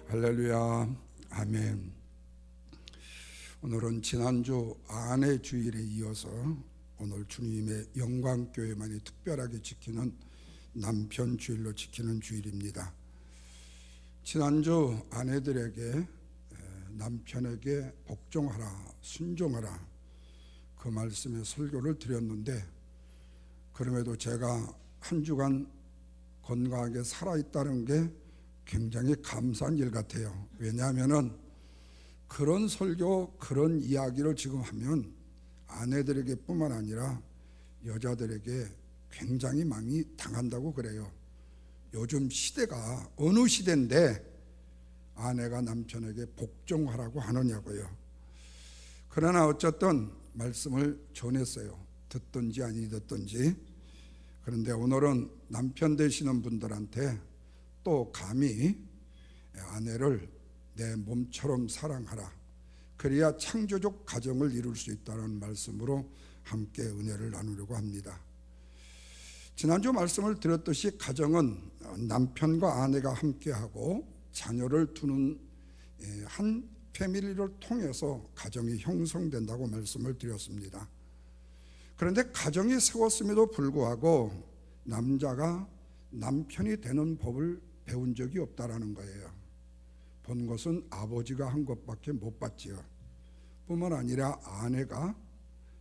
할렐루야, 아멘. 오늘은 지난주 아내 주일에 이어서 오늘 주님의 영광교회만이 특별하게 지키는 남편 주일로 지키는 주일입니다. 지난주 아내들에게 남편에게 복종하라, 순종하라, 그 말씀의 설교를 드렸는데, 그럼에도 제가 한 주간 건강하게 살아있다는 게 굉장히 감사한 일 같아요. 왜냐하면 그런 설교, 그런 이야기를 지금 하면 아내들에게 뿐만 아니라 여자들에게 굉장히 많이 당한다고 그래요. 요즘 시대가 어느 시대인데 아내가 남편에게 복종하라고 하느냐고요. 그러나 어쨌든 말씀을 전했어요. 듣든지 아니 듣든지. 그런데 오늘은 남편 되시는 분들한테 또 감히 아내를 내 몸처럼 사랑하라, 그래야 창조적 가정을 이룰 수 있다는 말씀으로 함께 은혜를 나누려고 합니다. 지난주 말씀을 드렸듯이 가정은 남편과 아내가 함께하고 자녀를 두는 한 패밀리를 통해서 가정이 형성된다고 말씀을 드렸습니다. 그런데 가정이 세웠음에도 불구하고 남자가 남편이 되는 법을 배운 적이 없다라는 거예요. 본 것은 아버지가 한 것밖에 못 봤지요. 뿐만 아니라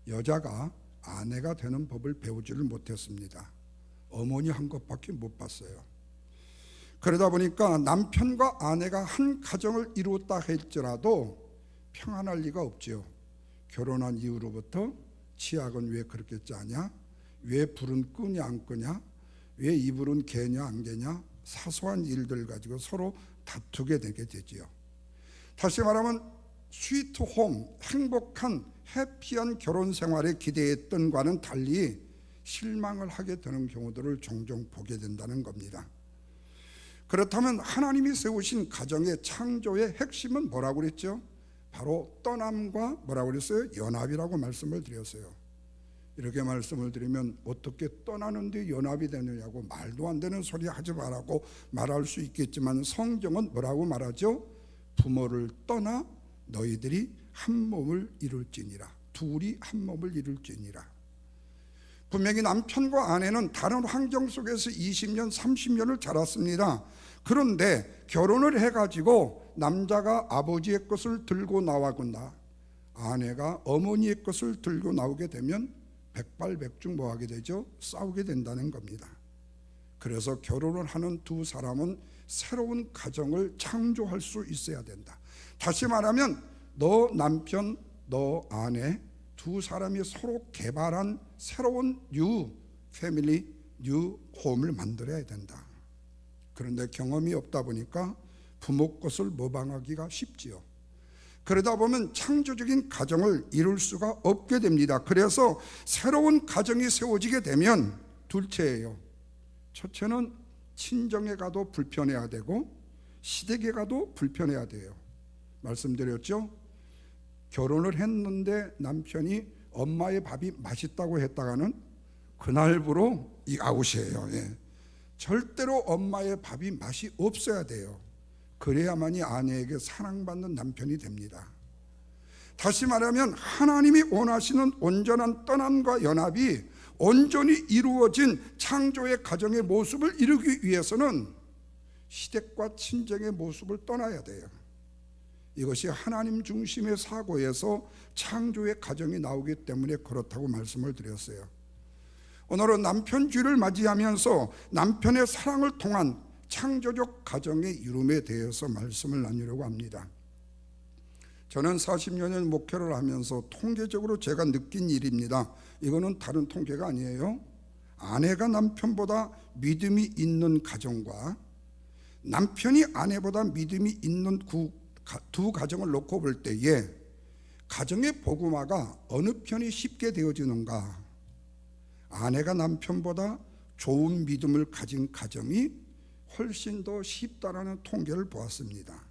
여자가 아내가 되는 법을 배우지를 못했습니다. 어머니 한 것밖에 못 봤어요. 그러다 보니까 남편과 아내가 한 가정을 이루었다 할지라도 평안할 리가 없지요. 결혼한 이후로부터 치약은 왜 그렇게 짜냐? 왜 불은 끄냐 안 끄냐? 왜 이불은 개냐 안 개냐? 사소한 일들 가지고 서로 다투게 되게 되지요. 다시 말하면 스위트홈, 행복한 해피한 결혼 생활에 기대했던 과는 달리 실망을 하게 되는 경우들을 종종 보게 된다는 겁니다. 그렇다면 하나님이 세우신 가정의 창조의 핵심은 뭐라고 그랬죠? 바로 떠남과 뭐라고 그랬어요? 연합이라고 말씀을 드렸어요. 이렇게 말씀을 드리면 어떻게 떠나는데 연합이 되느냐고 말도 안 되는 소리 하지 말라고 말할 수 있겠지만, 성경은 뭐라고 말하죠? 부모를 떠나 너희들이 한 몸을 이룰지니라. 둘이 한 몸을 이룰지니라. 분명히 남편과 아내는 다른 환경 속에서 20년, 30년을 자랐습니다. 그런데 결혼을 해가지고 남자가 아버지의 것을 들고 나가거나 아내가 어머니의 것을 들고 나오게 되면 백발백중 뭐하게 되죠? 싸우게 된다는 겁니다. 그래서 결혼을 하는 두 사람은 새로운 가정을 창조할 수 있어야 된다. 다시 말하면 너 남편, 너 아내 두 사람이 서로 개발한 새로운 뉴 패밀리, 뉴 홈을 만들어야 된다. 그런데 경험이 없다 보니까 부모 것을 모방하기가 쉽지요. 그러다 보면 창조적인 가정을 이룰 수가 없게 됩니다. 그래서 새로운 가정이 세워지게 되면 둘째예요. 첫째는 친정에 가도 불편해야 되고 시댁에 가도 불편해야 돼요. 말씀드렸죠? 결혼을 했는데 남편이 엄마의 밥이 맛있다고 했다가는 그날부로 이 아웃이에요. 절대로 엄마의 밥이 맛이 없어야 돼요. 그래야만이 아내에게 사랑받는 남편이 됩니다. 다시 말하면 하나님이 원하시는 온전한 떠남과 연합이 온전히 이루어진 창조의 가정의 모습을 이루기 위해서는 시댁과 친정의 모습을 떠나야 돼요. 이것이 하나님 중심의 사고에서 창조의 가정이 나오기 때문에 그렇다고 말씀을 드렸어요. 오늘은 남편 주일을 맞이하면서 남편의 사랑을 통한 창조적 가정의 이름에 대해서 말씀을 나누려고 합니다. 저는 40년의 목회를 하면서 통계적으로 제가 느낀 일입니다. 이거는 다른 통계가 아니에요. 아내가 남편보다 믿음이 있는 가정과 남편이 아내보다 믿음이 있는 두 가정을 놓고 볼 때에 가정의 복음화가 어느 편이 쉽게 되어지는가? 아내가 남편보다 좋은 믿음을 가진 가정이 훨씬 더 쉽다라는 통계를 보았습니다.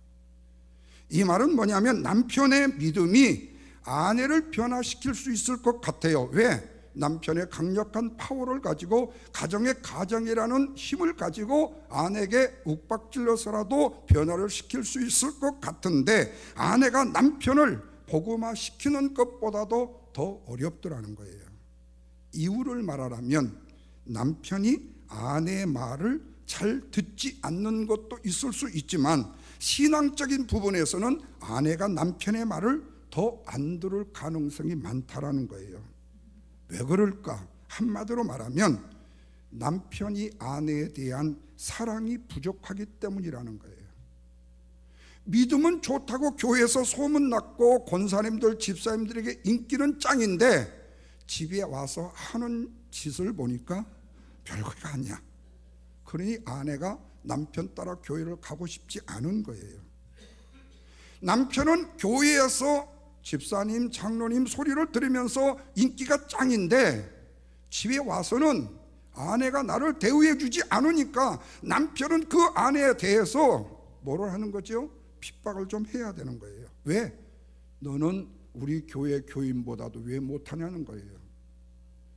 이 말은 뭐냐면 남편의 믿음이 아내를 변화시킬 수 있을 것 같아요. 왜? 남편의 강력한 파워를 가지고 가정의 가정이라는 힘을 가지고 아내에게 욱박질러서라도 변화를 시킬 수 있을 것 같은데, 아내가 남편을 복음화시키는 것보다도 더 어렵더라는 거예요. 이유를 말하라면 남편이 아내의 말을 잘 듣지 않는 것도 있을 수 있지만, 신앙적인 부분에서는 아내가 남편의 말을 더 안 들을 가능성이 많다라는 거예요. 왜 그럴까? 한마디로 말하면 남편이 아내에 대한 사랑이 부족하기 때문이라는 거예요. 믿음은 좋다고 교회에서 소문났고 권사님들, 집사님들에게 인기는 짱인데, 집에 와서 하는 짓을 보니까 별거가 아니야. 그러니 아내가 남편 따라 교회를 가고 싶지 않은 거예요. 남편은 교회에서 집사님, 장로님 소리를 들으면서 인기가 짱인데, 집에 와서는 아내가 나를 대우해 주지 않으니까 남편은 그 아내에 대해서 뭐를 하는 거죠? 핍박을 좀 해야 되는 거예요. 왜? 너는 우리 교회 교인보다도 왜 못하냐는 거예요.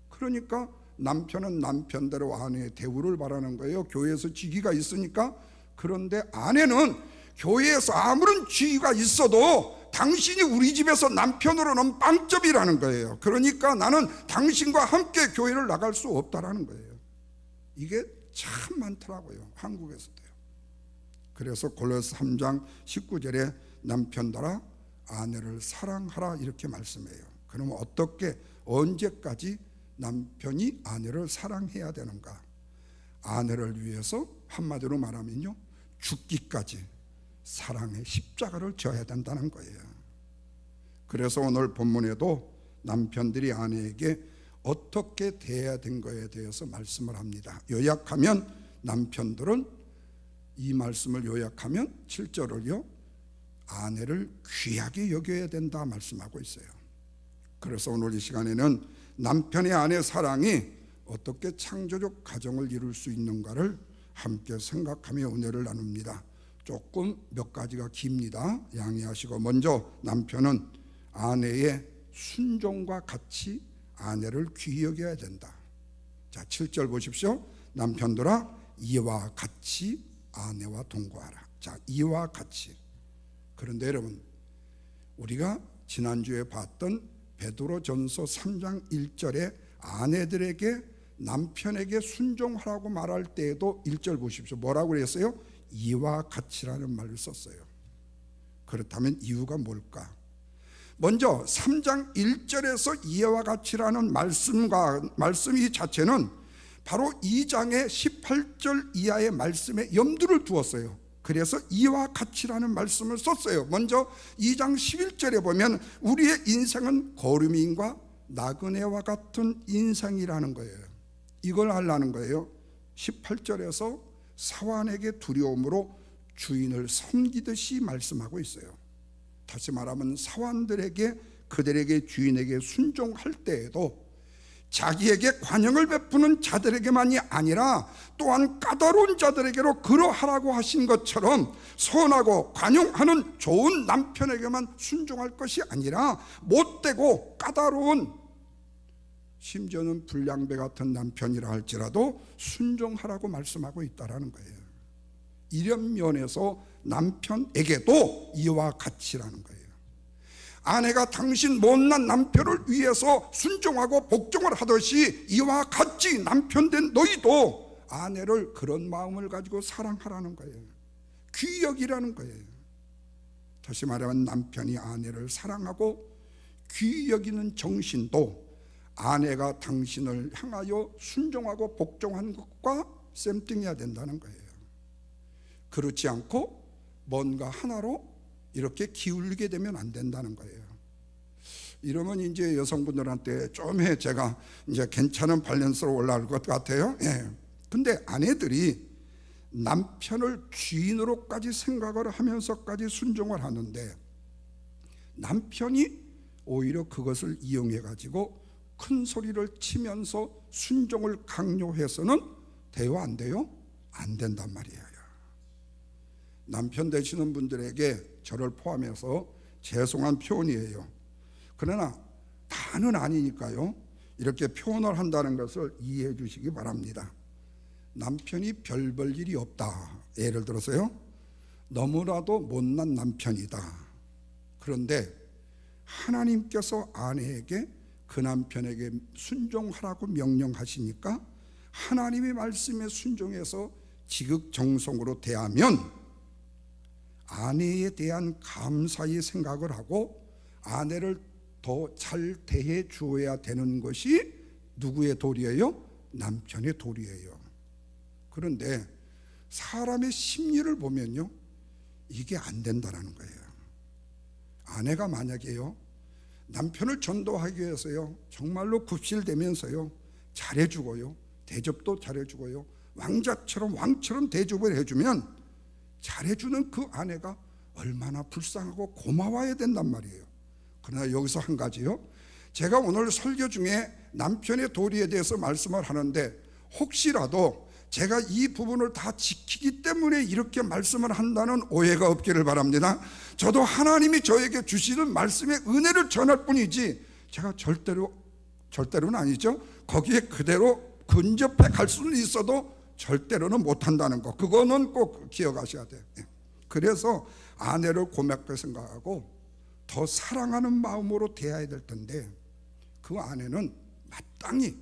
그러니까 남편은 남편대로 아내의 대우를 바라는 거예요. 교회에서 직위가 있으니까. 그런데 아내는 교회에서 아무런 직위가 있어도 당신이 우리 집에서 남편으로는 빵점이라는 거예요. 그러니까 나는 당신과 함께 교회를 나갈 수 없다라는 거예요. 이게 참 많더라고요, 한국에서도요. 그래서 골로새 3장 19절에 남편들아 아내를 사랑하라 이렇게 말씀해요. 그러면 어떻게, 언제까지 남편이 아내를 사랑해야 되는가? 아내를 위해서 한마디로 말하면요, 죽기까지 사랑의 십자가를 져야 된다는 거예요. 그래서 오늘 본문에도 남편들이 아내에게 어떻게 대해야 된 거에 대해서 말씀을 합니다. 요약하면, 남편들은 이 말씀을 요약하면 7절을요, 아내를 귀하게 여겨야 된다 말씀하고 있어요. 그래서 오늘 이 시간에는 남편의 아내 사랑이 어떻게 창조적 가정을 이룰 수 있는가를 함께 생각하며 은혜를 나눕니다. 조금 몇 가지가 깁니다. 양해하시고, 먼저 남편은 아내의 순종과 같이 아내를 귀히 여겨야 된다. 자, 7절 보십시오. 남편들아 이와 같이 아내와 동거하라. 자, 이와 같이. 그런데 여러분, 우리가 지난주에 봤던 베드로전서 3장 1절에 아내들에게 남편에게 순종하라고 말할 때에도 1절 보십시오. 뭐라고 그랬어요? 이와 같이라는 말을 썼어요. 그렇다면 이유가 뭘까? 먼저 3장 1절에서 이와 같이라는 말씀이 자체는 바로 2장의 18절 이하의 말씀에 염두를 두었어요. 그래서 이와 같이라는 말씀을 썼어요. 먼저 2장 11절에 보면 우리의 인생은 거류민과 나그네와 같은 인생이라는 거예요. 이걸 하려는 거예요. 18절에서 사환에게 두려움으로 주인을 섬기듯이 말씀하고 있어요. 다시 말하면 사환들에게, 그들에게 주인에게 순종할 때에도 자기에게 관용을 베푸는 자들에게만이 아니라 또한 까다로운 자들에게로 그러하라고 하신 것처럼 선하고 관용하는 좋은 남편에게만 순종할 것이 아니라 못되고 까다로운, 심지어는 불량배 같은 남편이라 할지라도 순종하라고 말씀하고 있다라는 거예요. 이런 면에서 남편에게도 이와 같이라는 거예요. 아내가 당신 못난 남편을 위해서 순종하고 복종을 하듯이 이와 같이 남편된 너희도 아내를 그런 마음을 가지고 사랑하라는 거예요. 귀히 여기라는 거예요. 다시 말하면 남편이 아내를 사랑하고 귀히 여기는 정신도 아내가 당신을 향하여 순종하고 복종한 것과 쌤띵해야 된다는 거예요. 그렇지 않고 뭔가 하나로 이렇게 기울게 되면 안 된다는 거예요. 이러면 이제 여성분들한테 좀 제가 이제 괜찮은 밸런스로 올라올 것 같아요. 예. 근데 아내들이 남편을 주인으로까지 생각을 하면서까지 순종을 하는데, 남편이 오히려 그것을 이용해 가지고 큰 소리를 치면서 순종을 강요해서는 돼요, 안 돼요? 안 된단 말이에요. 남편 되시는 분들에게 저를 포함해서 죄송한 표현이에요. 그러나 다는 아니니까요, 이렇게 표현을 한다는 것을 이해해 주시기 바랍니다. 남편이 별 볼 일이 없다. 예를 들어서요, 너무나도 못난 남편이다. 그런데 하나님께서 아내에게 그 남편에게 순종하라고 명령하시니까 하나님의 말씀에 순종해서 지극정성으로 대하면 아내에 대한 감사의 생각을 하고 아내를 더 잘 대해 주어야 되는 것이 누구의 도리예요? 남편의 도리예요. 그런데 사람의 심리를 보면요, 이게 안 된다는 거예요. 아내가 만약에요, 남편을 전도하기 위해서요, 정말로 굽실대면서요, 잘해주고요, 대접도 잘해주고요, 왕처럼 대접을 해주면 잘해주는 그 아내가 얼마나 불쌍하고 고마워야 된단 말이에요. 그러나 여기서 한 가지요, 제가 오늘 설교 중에 남편의 도리에 대해서 말씀을 하는데 혹시라도 제가 이 부분을 다 지키기 때문에 이렇게 말씀을 한다는 오해가 없기를 바랍니다. 저도 하나님이 저에게 주시는 말씀의 은혜를 전할 뿐이지 제가 절대로는 아니죠, 거기에 그대로 근접해 갈 수는 있어도 절대로는 못한다는 거, 그거는 꼭 기억하셔야 돼요. 그래서 아내를 고맙게 생각하고 더 사랑하는 마음으로 대해야 될 텐데, 그 아내는 마땅히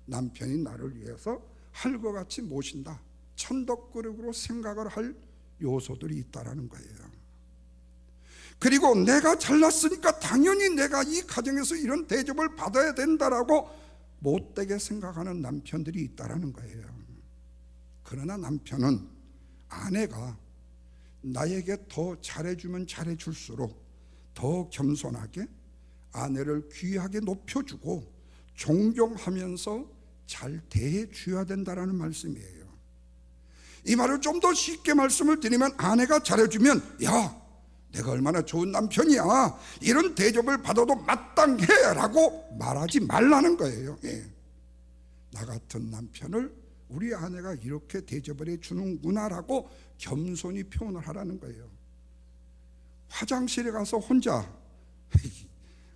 남편이 나를 위해서 할 것 같이 모신다, 천덕그릇으로 생각을 할 요소들이 있다라는 거예요. 그리고 내가 잘났으니까 당연히 내가 이 가정에서 이런 대접을 받아야 된다라고 못되게 생각하는 남편들이 있다라는 거예요. 그러나 남편은 아내가 나에게 더 잘해주면 잘해줄수록 더 겸손하게 아내를 귀하게 높여주고 존경하면서 잘 대해줘야 된다라는 말씀이에요. 이 말을 좀 더 쉽게 말씀을 드리면, 아내가 잘해주면 야, 내가 얼마나 좋은 남편이야, 이런 대접을 받아도 마땅해 라고 말하지 말라는 거예요. 나 같은 남편을 우리 아내가 이렇게 대접을 해주는구나 라고 겸손히 표현을 하라는 거예요. 화장실에 가서 혼자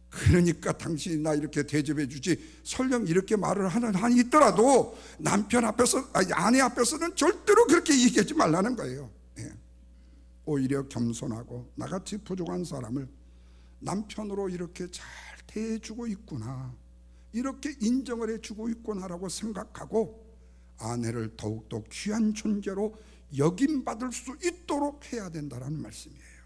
그러니까 당신이 나 이렇게 대접해 주지, 설령 이렇게 말을 하는 한이 있더라도 남편 앞에서, 아내 앞에서는 절대로 그렇게 얘기하지 말라는 거예요. 오히려 겸손하고 나같이 부족한 사람을 남편으로 이렇게 잘 대해주고 있구나, 이렇게 인정을 해주고 있구나라고 생각하고 아내를 더욱더 귀한 존재로 여김받을 수 있도록 해야 된다는 말씀이에요.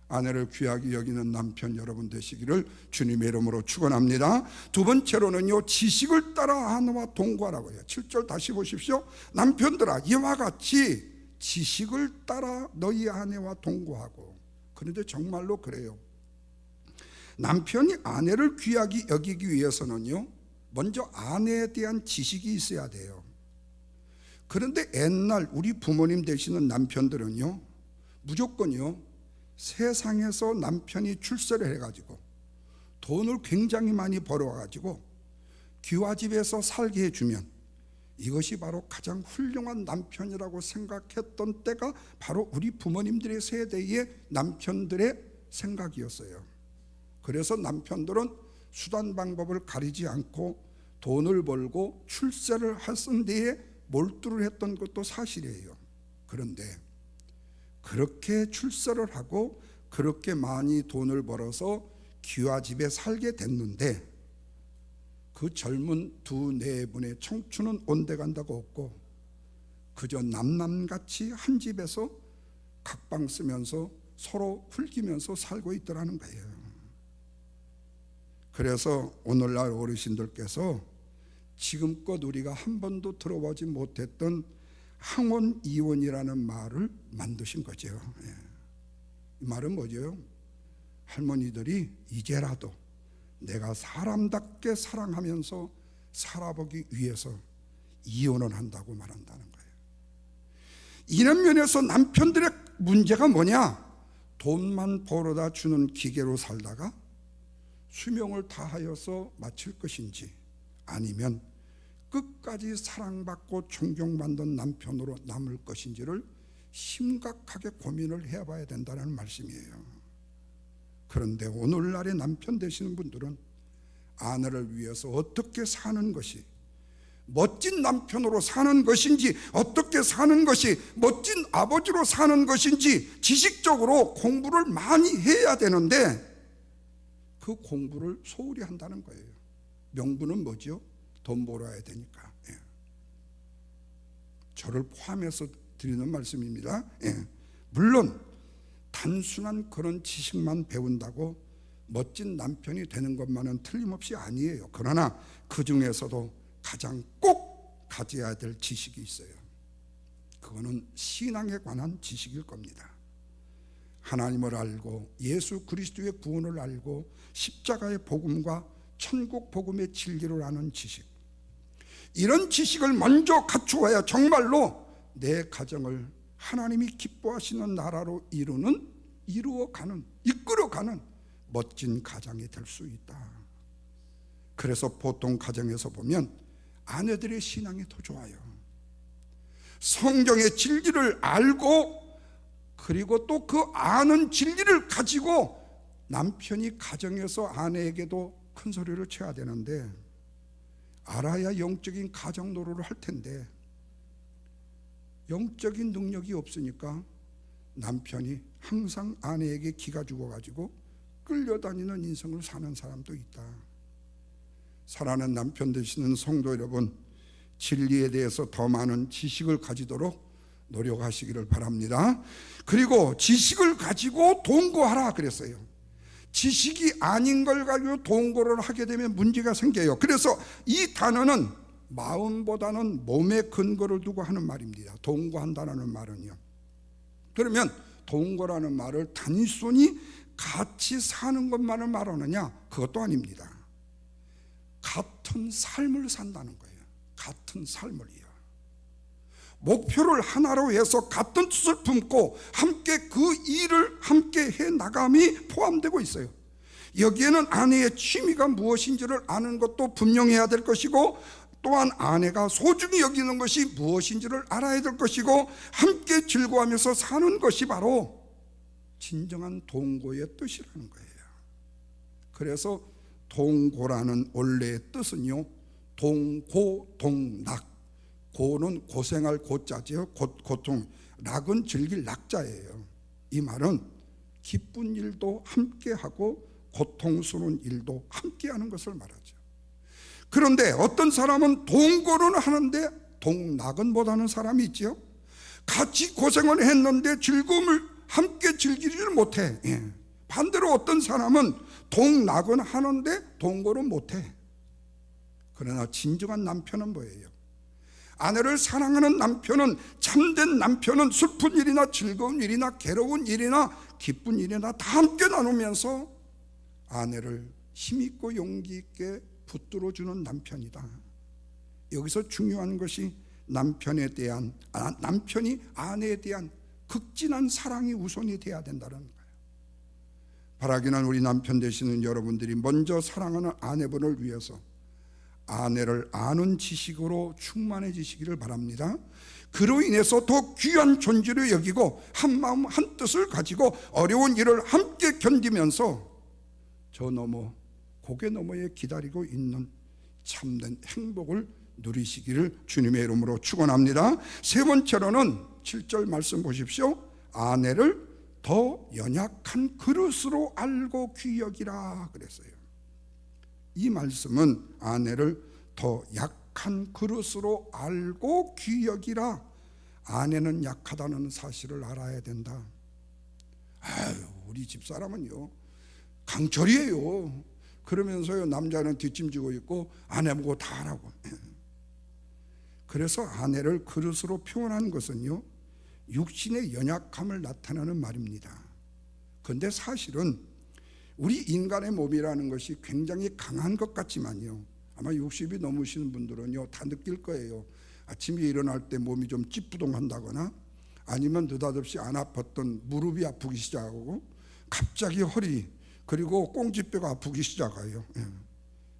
아내를 귀하게 여기는 남편 여러분 되시기를 주님의 이름으로 축원합니다. 두 번째로는요, 지식을 따라 아내와 동거하라고 해요. 7절 다시 보십시오. 남편들아, 이와 같이 지식을 따라 너희 아내와 동거하고. 그런데 정말로 그래요. 남편이 아내를 귀하게 여기기 위해서는요, 먼저 아내에 대한 지식이 있어야 돼요. 그런데 옛날 우리 부모님 되시는 남편들은요, 무조건요, 세상에서 남편이 출세를 해가지고 돈을 굉장히 많이 벌어가지고 귀화집에서 살게 해주면 이것이 바로 가장 훌륭한 남편이라고 생각했던 때가 바로 우리 부모님들의 세대의 남편들의 생각이었어요. 그래서 남편들은 수단 방법을 가리지 않고 돈을 벌고 출세를 하는 데에 몰두를 했던 것도 사실이에요. 그런데 그렇게 출세를 하고 그렇게 많이 돈을 벌어서 귀화집에 살게 됐는데 그 젊은 두 네 분의 청춘은 온데간다가 없고 그저 남남같이 한 집에서 각방 쓰면서 서로 훌기면서 살고 있더라는 거예요. 그래서 오늘날 어르신들께서 지금껏 우리가 한 번도 들어보지 못했던 항혼이혼이라는 말을 만드신 거죠. 이 말은 뭐죠? 할머니들이 이제라도 내가 사람답게 사랑하면서 살아보기 위해서 이혼을 한다고 말한다는 거예요. 이런 면에서 남편들의 문제가 뭐냐? 돈만 벌어다 주는 기계로 살다가 수명을 다하여서 마칠 것인지, 아니면 끝까지 사랑받고 존경받는 남편으로 남을 것인지를 심각하게 고민을 해봐야 된다는 말씀이에요. 그런데 오늘날의 남편 되시는 분들은 아내를 위해서 어떻게 사는 것이 멋진 남편으로 사는 것인지, 어떻게 사는 것이 멋진 아버지로 사는 것인지 지식적으로 공부를 많이 해야 되는데 그 공부를 소홀히 한다는 거예요. 명분은 뭐죠? 돈 벌어야 되니까. 저를 포함해서 드리는 말씀입니다. 물론 단순한 그런 지식만 배운다고 멋진 남편이 되는 것만은 틀림없이 아니에요. 그러나 그 중에서도 가장 꼭 가져야 될 지식이 있어요. 그거는 신앙에 관한 지식일 겁니다. 하나님을 알고 예수 그리스도의 구원을 알고 십자가의 복음과 천국 복음의 진리를 아는 지식, 이런 지식을 먼저 갖추어야 정말로 내 가정을 하나님이 기뻐하시는 나라로 이루어가는, 이끌어가는 멋진 가정이 될 수 있다. 그래서 보통 가정에서 보면 아내들의 신앙이 더 좋아요. 성경의 진리를 알고 그리고 또 그 아는 진리를 가지고 남편이 가정에서 아내에게도 큰 소리를 쳐야 되는데, 알아야 영적인 가정 노릇을 할 텐데 영적인 능력이 없으니까 남편이 항상 아내에게 기가 죽어가지고 끌려다니는 인생을 사는 사람도 있다. 사랑하는 남편 되시는 성도 여러분, 진리에 대해서 더 많은 지식을 가지도록 노력하시기를 바랍니다. 그리고 지식을 가지고 동거하라 그랬어요. 지식이 아닌 걸 가지고 동거를 하게 되면 문제가 생겨요. 그래서 이 단어는 마음보다는 몸의 근거를 두고 하는 말입니다. 동거한다는 말은요. 그러면 동거라는 말을 단순히 같이 사는 것만을 말하느냐? 그것도 아닙니다. 같은 삶을 산다는 거예요. 같은 삶을요. 목표를 하나로 해서 같은 뜻을 품고 함께 그 일을 함께 해 나감이 포함되고 있어요. 여기에는 아내의 취미가 무엇인지를 아는 것도 분명해야 될 것이고, 또한 아내가 소중히 여기는 것이 무엇인지를 알아야 될 것이고, 함께 즐거워하면서 사는 것이 바로 진정한 동거의 뜻이라는 거예요. 그래서 동고라는 원래의 뜻은요, 동고, 동락. 고는 고생할 고자죠. 고통. 낙은 즐길 낙자예요. 이 말은 기쁜 일도 함께하고 고통스러운 일도 함께하는 것을 말하죠. 그런데 어떤 사람은 동거는 하는데 동락은 못하는 사람이 있죠. 같이 고생을 했는데 즐거움을 함께 즐기지를 못해. 반대로 어떤 사람은 동락은 하는데 동거는 못해. 그러나 진정한 남편은 뭐예요? 아내를 사랑하는 남편은, 참된 남편은 슬픈 일이나 즐거운 일이나 괴로운 일이나 기쁜 일이나 다 함께 나누면서 아내를 힘있고 용기 있게 붙들어주는 남편이다. 여기서 중요한 것이 남편이 아내에 대한 극진한 사랑이 우선이 돼야 된다는 거예요. 바라기는 우리 남편 되시는 여러분들이 먼저 사랑하는 아내분을 위해서 아내를 아는 지식으로 충만해지시기를 바랍니다. 그로 인해서 더 귀한 존재로 여기고 한 마음 한 뜻을 가지고 어려운 일을 함께 견디면서 저 너머 고개 너머에 기다리고 있는 참된 행복을 누리시기를 주님의 이름으로 축원합니다. 세 번째로는 7절 말씀 보십시오. 아내를 더 연약한 그릇으로 알고 귀여기라 그랬어요. 이 말씀은 아내를 더 약한 그릇으로 알고 귀여기라. 아내는 약하다는 사실을 알아야 된다. 우리 집사람은요 강철이에요. 그러면서요 남자는 뒷짐지고 있고 아내 보고 다 하라고. 그래서 아내를 그릇으로 표현한 것은요 육신의 연약함을 나타내는 말입니다. 그런데 사실은 우리 인간의 몸이라는 것이 굉장히 강한 것 같지만요, 아마 60이 넘으시는 분들은요 다 느낄 거예요. 아침에 일어날 때 몸이 좀 찌뿌둥한다거나, 아니면 느닷없이 안 아팠던 무릎이 아프기 시작하고 갑자기 허리, 그리고 꽁지뼈가 아프기 시작해요.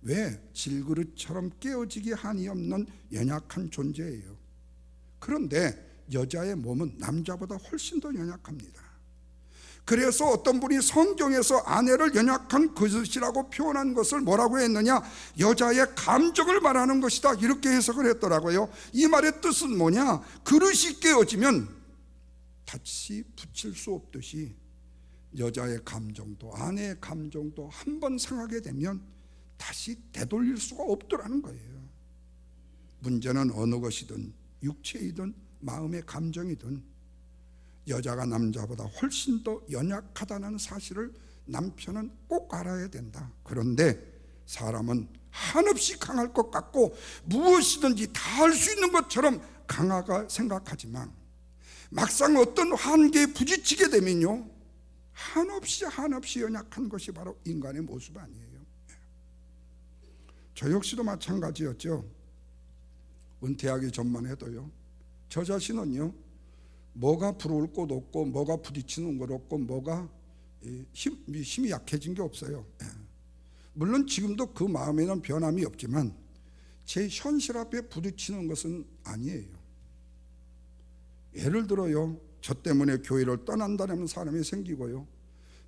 왜? 질그릇처럼 깨어지기 한이 없는 연약한 존재예요. 그런데 여자의 몸은 남자보다 훨씬 더 연약합니다. 그래서 어떤 분이 성경에서 아내를 연약한 것이라고 표현한 것을 뭐라고 했느냐, 여자의 감정을 말하는 것이다, 이렇게 해석을 했더라고요. 이 말의 뜻은 뭐냐, 그릇이 깨어지면 다시 붙일 수 없듯이 여자의 감정도 아내의 감정도 한번 상하게 되면 다시 되돌릴 수가 없더라는 거예요. 문제는 어느 것이든 육체이든 마음의 감정이든 여자가 남자보다 훨씬 더 연약하다는 사실을 남편은 꼭 알아야 된다. 그런데 사람은 한없이 강할 것 같고 무엇이든지 다 할 수 있는 것처럼 강하가 생각하지만 막상 어떤 한계에 부딪히게 되면요, 한없이 연약한 것이 바로 인간의 모습 아니에요. 저 역시도 마찬가지였죠. 은퇴하기 전만 해도요, 저 자신은요, 뭐가 부러울 곳 없고 뭐가 부딪히는 것 없고 뭐가 힘이 약해진 게 없어요. 물론 지금도 그 마음에는 변함이 없지만 제 현실 앞에 부딪히는 것은 아니에요. 예를 들어요, 저 때문에 교회를 떠난다는 사람이 생기고요,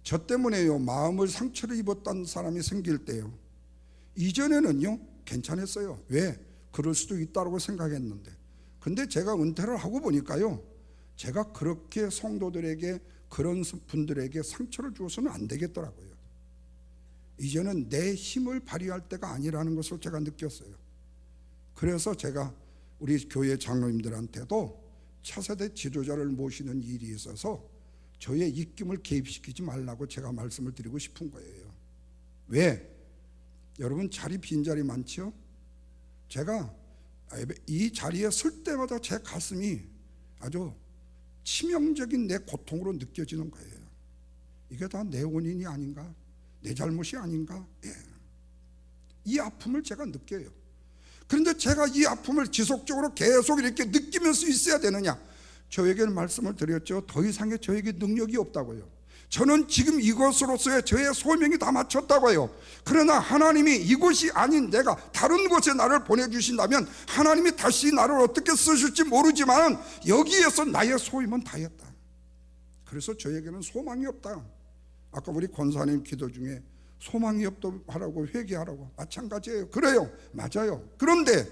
저 때문에요 마음을 상처를 입었다는 사람이 생길 때요, 이전에는요 괜찮았어요. 왜? 그럴 수도 있다고 생각했는데, 근데 제가 은퇴를 하고 보니까요, 제가 그렇게 성도들에게, 그런 분들에게 상처를 주어서는 안 되겠더라고요. 이제는 내 힘을 발휘할 때가 아니라는 것을 제가 느꼈어요. 그래서 제가 우리 교회 장로님들한테도 차세대 지도자를 모시는 일이 있어서 저의 입김을 개입시키지 말라고 제가 말씀을 드리고 싶은 거예요. 왜? 여러분, 자리 빈 자리 많죠? 제가 이 자리에 설 때마다 제 가슴이 아주 치명적인 내 고통으로 느껴지는 거예요. 이게 다 내 원인이 아닌가? 내 잘못이 아닌가? 예. 이 아픔을 제가 느껴요. 그런데 제가 이 아픔을 지속적으로 계속 이렇게 느끼면서 있어야 되느냐? 저에게는 말씀을 드렸죠. 더 이상의 저에게 능력이 없다고요. 저는 지금 이것으로서의 저의 소명이 다 마쳤다고요. 그러나 하나님이 이곳이 아닌 내가 다른 곳에 나를 보내주신다면 하나님이 다시 나를 어떻게 쓰실지 모르지만 여기에서 나의 소임은 다했다. 그래서 저에게는 소망이 없다. 아까 우리 권사님 기도 중에 소망이 없다고 하라고, 회개하라고, 마찬가지예요. 그래요, 맞아요. 그런데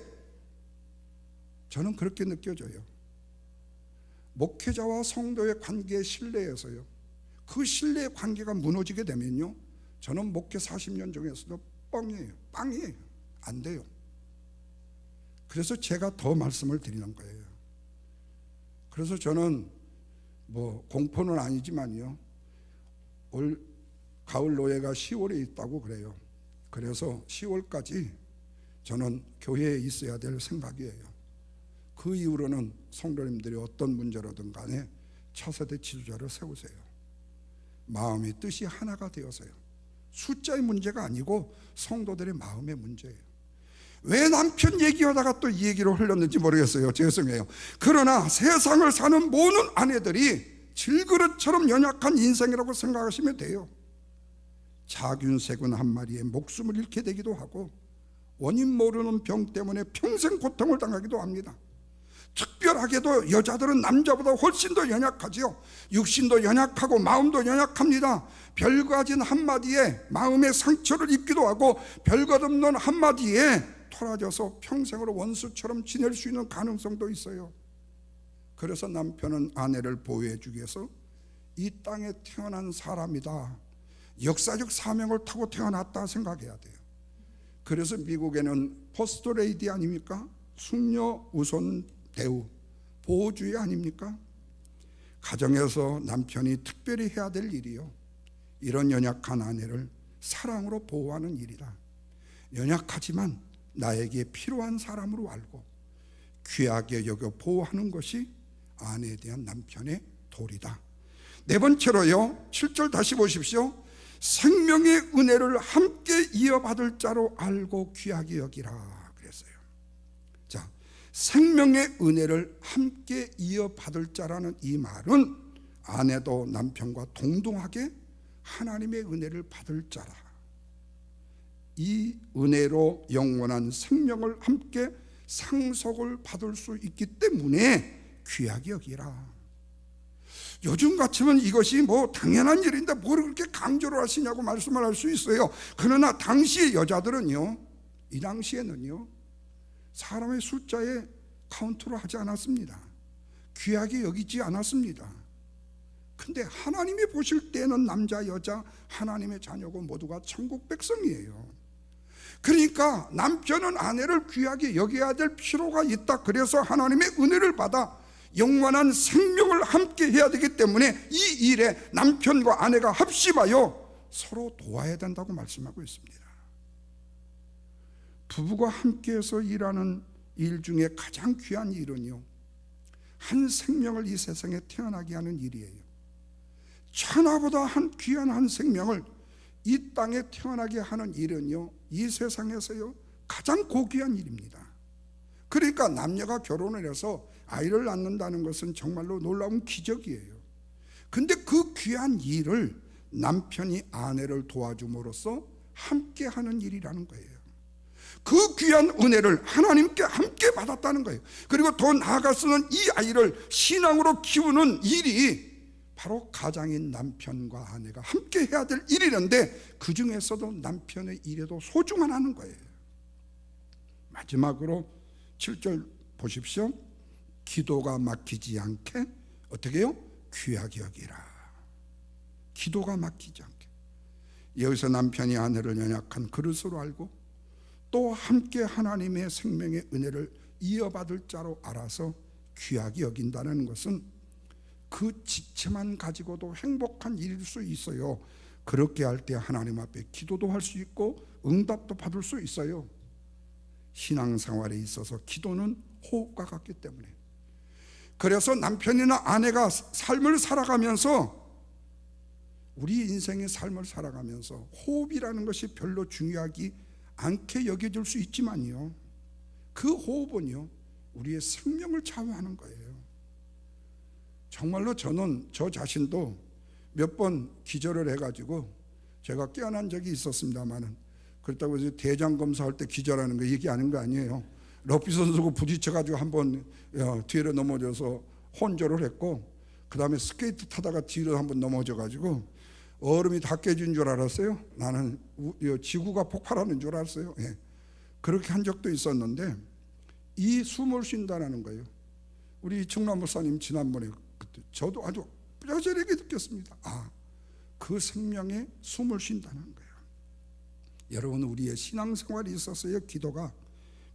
저는 그렇게 느껴져요. 목회자와 성도의 관계의 신뢰에서요, 그 신뢰의 관계가 무너지게 되면요, 저는 목회 40년 중에서도 뻥이에요. 빵이에요. 안 돼요. 그래서 제가 더 말씀을 드리는 거예요. 그래서 저는 뭐 공포는 아니지만요, 올 가을 노예가 10월에 있다고 그래요. 그래서 10월까지 저는 교회에 있어야 될 생각이에요. 그 이후로는 성도님들이 어떤 문제로든 간에 차세대 지도자를 세우세요. 마음의 뜻이 하나가 되어서요. 숫자의 문제가 아니고 성도들의 마음의 문제예요. 왜 남편 얘기하다가 또 이 얘기로 흘렸는지 모르겠어요. 죄송해요. 그러나 세상을 사는 모든 아내들이 질그릇처럼 연약한 인생이라고 생각하시면 돼요. 자균새군 한 마리의 목숨을 잃게 되기도 하고 원인 모르는 병 때문에 평생 고통을 당하기도 합니다. 특별하게도 여자들은 남자보다 훨씬 더 연약하지요. 육신도 연약하고 마음도 연약합니다. 별가진 한마디에 마음의 상처를 입기도 하고 별것없는 한마디에 토라져서 평생으로 원수처럼 지낼 수 있는 가능성도 있어요. 그래서 남편은 아내를 보호해 주기 위해서 이 땅에 태어난 사람이다, 역사적 사명을 타고 태어났다 생각해야 돼요. 그래서 미국에는 퍼스트 레이디 아닙니까? 숙녀 우선 대우, 보호주의 아닙니까? 가정에서 남편이 특별히 해야 될 일이요, 이런 연약한 아내를 사랑으로 보호하는 일이다. 연약하지만 나에게 필요한 사람으로 알고 귀하게 여겨 보호하는 것이 아내에 대한 남편의 도리다. 네 번째로요, 7절 다시 보십시오. 생명의 은혜를 함께 이어받을 자로 알고 귀하게 여기라 그랬어요. 자, 생명의 은혜를 함께 이어받을 자라는 이 말은 아내도 남편과 동등하게 하나님의 은혜를 받을 자라, 이 은혜로 영원한 생명을 함께 상속을 받을 수 있기 때문에 귀하게 여기라. 요즘 같으면 이것이 뭐 당연한 일인데 뭘 그렇게 강조를 하시냐고 말씀을 할 수 있어요. 그러나 당시의 여자들은요, 이 당시에는요, 사람의 숫자에 카운트를 하지 않았습니다. 귀하게 여기지 않았습니다. 근데 하나님이 보실 때는 남자 여자 하나님의 자녀고 모두가 천국 백성이에요. 그러니까 남편은 아내를 귀하게 여겨야 될 필요가 있다. 그래서 하나님의 은혜를 받아 영원한 생명을 함께 해야 되기 때문에 이 일에 남편과 아내가 합심하여 서로 도와야 된다고 말씀하고 있습니다. 부부가 함께해서 일하는 일 중에 가장 귀한 일은요, 한 생명을 이 세상에 태어나게 하는 일이에요. 천하보다 귀한 한 생명을 이 땅에 태어나게 하는 일은요, 이 세상에서요 가장 고귀한 일입니다. 그러니까 남녀가 결혼을 해서 아이를 낳는다는 것은 정말로 놀라운 기적이에요. 근데 그 귀한 일을 남편이 아내를 도와줌으로써 함께 하는 일이라는 거예요. 그 귀한 은혜를 하나님께 함께 받았다는 거예요. 그리고 더 나아가서는 이 아이를 신앙으로 키우는 일이 바로 가장인 남편과 아내가 함께 해야 될 일이는데, 그 중에서도 남편의 일에도 소중하다는 거예요. 마지막으로 7절 보십시오. 기도가 막히지 않게 어떻게 해요? 귀하게 여기라. 기도가 막히지 않게. 여기서 남편이 아내를 연약한 그릇으로 알고 또 함께 하나님의 생명의 은혜를 이어받을 자로 알아서 귀하게 여긴다는 것은 그 지체만 가지고도 행복한 일일 수 있어요. 그렇게 할 때 하나님 앞에 기도도 할 수 있고 응답도 받을 수 있어요. 신앙생활에 있어서 기도는 호흡과 같기 때문에, 그래서 남편이나 아내가 삶을 살아가면서, 우리 인생의 삶을 살아가면서 호흡이라는 것이 별로 중요하지 않게 여겨질 수 있지만요, 그 호흡은요 우리의 생명을 좌우하는 거예요. 정말로 저는 저 자신도 몇 번 기절을 해가지고 제가 깨어난 적이 있었습니다만은, 그렇다고 해서 대장 검사할 때 기절하는 거 얘기하는 거 아니에요. 럭비 선수고 부딪혀가지고 한번 뒤로 넘어져서 혼절을 했고, 그 다음에 스케이트 타다가 뒤로 한번 넘어져가지고 얼음이 다 깨진 줄 알았어요. 나는 지구가 폭발하는 줄 알았어요. 그렇게 한 적도 있었는데, 이 숨을 쉰다는 거예요. 우리 충남 목사님 지난번에 그때 저도 아주 뼈저리게 느꼈습니다. 그 생명에 숨을 쉰다는 거예요. 여러분, 우리의 신앙생활에 있어서의 기도가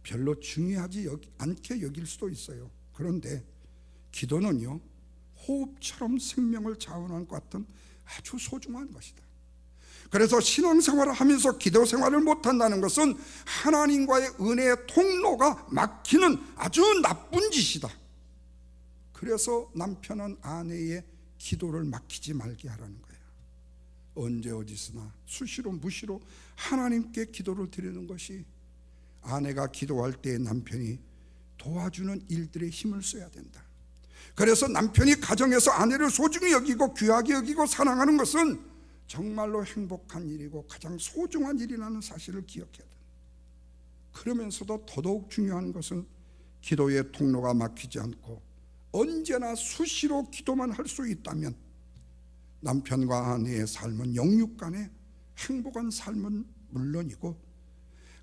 별로 중요하지 않게 여길 수도 있어요. 그런데 기도는요 호흡처럼 생명을 좌우하는 것 같은 아주 소중한 것이다. 그래서 신앙생활을 하면서 기도생활을 못한다는 것은 하나님과의 은혜의 통로가 막히는 아주 나쁜 짓이다. 그래서 남편은 아내의 기도를 막히지 말게 하라는 거예요. 언제 어디서나 수시로 무시로 하나님께 기도를 드리는 것이, 아내가 기도할 때 남편이 도와주는 일들에 힘을 써야 된다. 그래서 남편이 가정에서 아내를 소중히 여기고 귀하게 여기고 사랑하는 것은 정말로 행복한 일이고 가장 소중한 일이라는 사실을 기억해야 된다. 그러면서도 더더욱 중요한 것은 기도의 통로가 막히지 않고 언제나 수시로 기도만 할 수 있다면 남편과 아내의 삶은 영육간에 행복한 삶은 물론이고,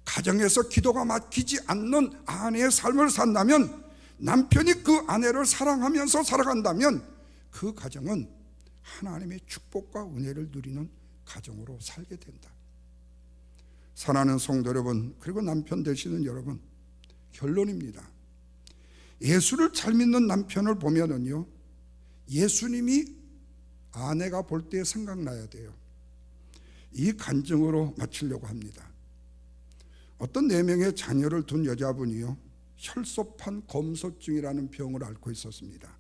가정에서 기도가 막히지 않는 아내의 삶을 산다면, 남편이 그 아내를 사랑하면서 살아간다면 그 가정은 하나님의 축복과 은혜를 누리는 가정으로 살게 된다. 사랑하는 성도 여러분, 그리고 남편 되시는 여러분, 결론입니다. 예수를 잘 믿는 남편을 보면은요 예수님이 아내가 볼 때 생각나야 돼요. 이 간증으로 마치려고 합니다. 어떤 4명의 자녀를 둔 여자분이요 혈소판 검소증이라는 병을 앓고 있었습니다.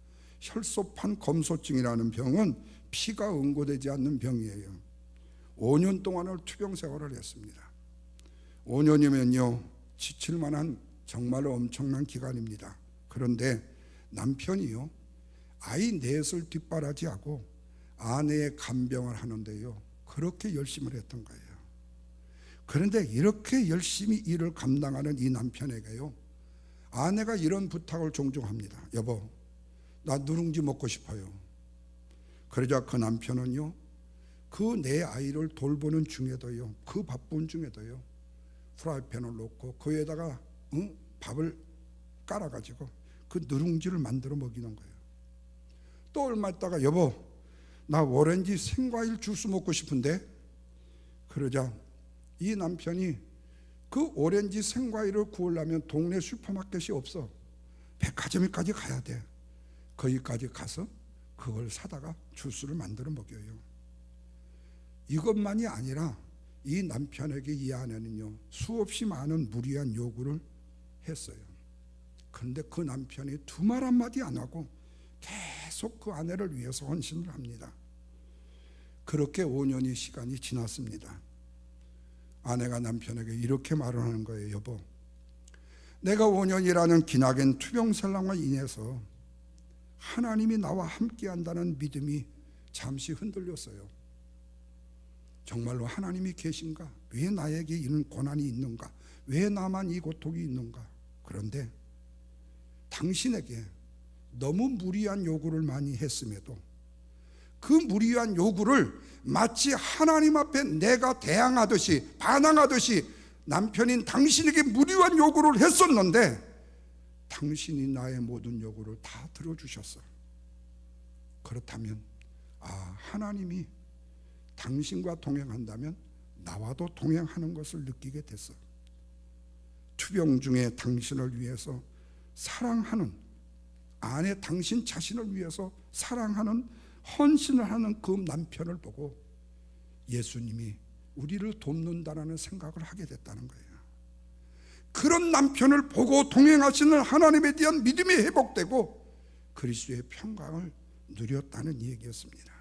혈소판 검소증이라는 병은 피가 응고되지 않는 병이에요. 5년 동안을 투병 생활을 했습니다. 5년이면요 지칠 만한 정말로 엄청난 기간입니다. 그런데 남편이요 아이 넷을 뒷바라지하고 아내의 간병을 하는데요 그렇게 열심을 했던 거예요. 그런데 이렇게 열심히 일을 감당하는 이 남편에게요 아내가 이런 부탁을 종종 합니다. 여보, 나 누룽지 먹고 싶어요. 그러자 그 남편은요, 그 내 아이를 돌보는 중에도요, 그 바쁜 중에도요, 프라이팬을 놓고 그 위에다가 밥을 깔아가지고 그 누룽지를 만들어 먹이는 거예요. 또 얼마 있다가 여보, 나 오렌지 생과일 주스 먹고 싶은데. 그러자 이 남편이 그 오렌지 생과일을 구하려면 동네 슈퍼마켓이 없어. 백화점에까지 가야 돼. 거기까지 가서 그걸 사다가 주스를 만들어 먹여요. 이것만이 아니라 이 남편에게 이 아내는요, 수없이 많은 무리한 요구를 했어요. 그런데 그 남편이 두 말 한마디 안 하고 계속 그 아내를 위해서 헌신을 합니다. 그렇게 5년의 시간이 지났습니다. 아내가 남편에게 이렇게 말을 하는 거예요. 여보, 내가 5년이라는 기나긴 투병생활로 인해서 하나님이 나와 함께 한다는 믿음이 잠시 흔들렸어요. 정말로 하나님이 계신가? 왜 나에게 이런 고난이 있는가? 왜 나만 이 고통이 있는가? 그런데 당신에게 너무 무리한 요구를 많이 했음에도 그 무리한 요구를 마치 하나님 앞에 내가 대항하듯이 반항하듯이 남편인 당신에게 무리한 요구를 했었는데 당신이 나의 모든 요구를 다 들어주셨어. 그렇다면 하나님이 당신과 동행한다면 나와도 동행하는 것을 느끼게 됐어. 투병 중에 당신을 위해서 사랑하는 아내 당신 자신을 위해서 사랑하는 헌신을 하는 그 남편을 보고 예수님이 우리를 돕는다라는 생각을 하게 됐다는 거예요. 그런 남편을 보고 동행하시는 하나님에 대한 믿음이 회복되고 그리스도의 평강을 누렸다는 얘기였습니다.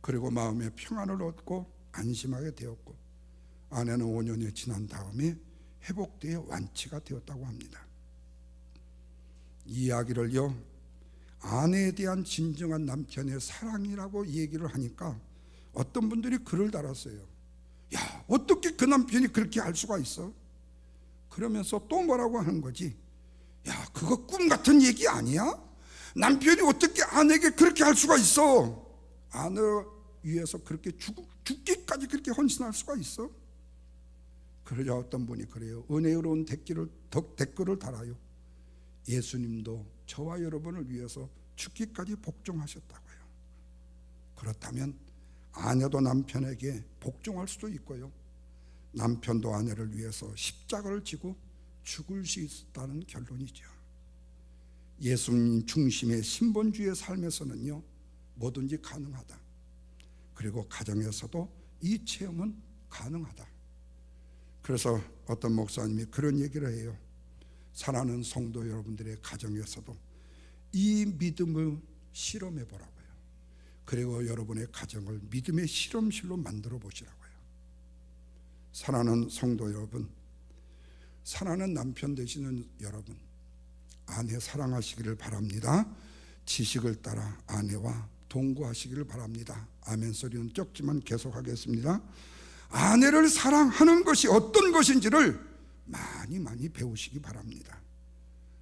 그리고 마음의 평안을 얻고 안심하게 되었고 아내는 5년이 지난 다음에 회복되어 완치가 되었다고 합니다. 이 이야기를요, 아내에 대한 진정한 남편의 사랑이라고 얘기를 하니까 어떤 분들이 글을 달았어요. 야, 어떻게 그 남편이 그렇게 할 수가 있어? 그러면서 또 뭐라고 하는 거지? 야, 그거 꿈 같은 얘기 아니야? 남편이 어떻게 아내에게 그렇게 할 수가 있어? 아내 위해서 그렇게 죽기까지 그렇게 헌신할 수가 있어? 그러자 어떤 분이 그래요. 은혜로운 댓글을 달아요. 예수님도 저와 여러분을 위해서 죽기까지 복종하셨다고요. 그렇다면 아내도 남편에게 복종할 수도 있고요, 남편도 아내를 위해서 십자가를 지고 죽을 수 있다는 결론이죠. 예수님 중심의 신본주의 삶에서는요, 뭐든지 가능하다. 그리고 가정에서도 이 체험은 가능하다. 그래서 어떤 목사님이 그런 얘기를 해요. 사랑하는 성도 여러분들의 가정에서도 이 믿음을 실험해 보라고요. 그리고 여러분의 가정을 믿음의 실험실로 만들어 보시라고요. 사랑하는 성도 여러분, 사랑하는 남편 되시는 여러분, 아내 사랑하시기를 바랍니다. 지식을 따라 아내와 동거하시기를 바랍니다. 아멘 소리는 적지만 계속하겠습니다. 아내를 사랑하는 것이 어떤 것인지를 많이 배우시기 바랍니다.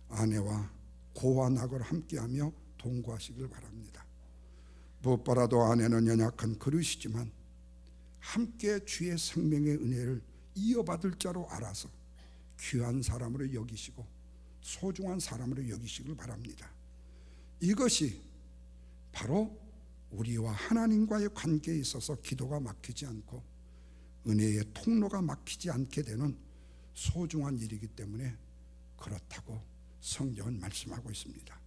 아내와 고와 낙을 함께하며 동거하시길 바랍니다. 무엇보다도 아내는 연약한 그릇이지만 함께 주의 생명의 은혜를 이어받을 자로 알아서 귀한 사람으로 여기시고 소중한 사람으로 여기시길 바랍니다. 이것이 바로 우리와 하나님과의 관계에 있어서 기도가 막히지 않고 은혜의 통로가 막히지 않게 되는 소중한 일이기 때문에 그렇다고 성경은 말씀하고 있습니다.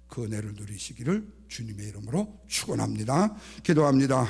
그 은혜를 누리시기를 주님의 이름으로 축원합니다. 기도합니다.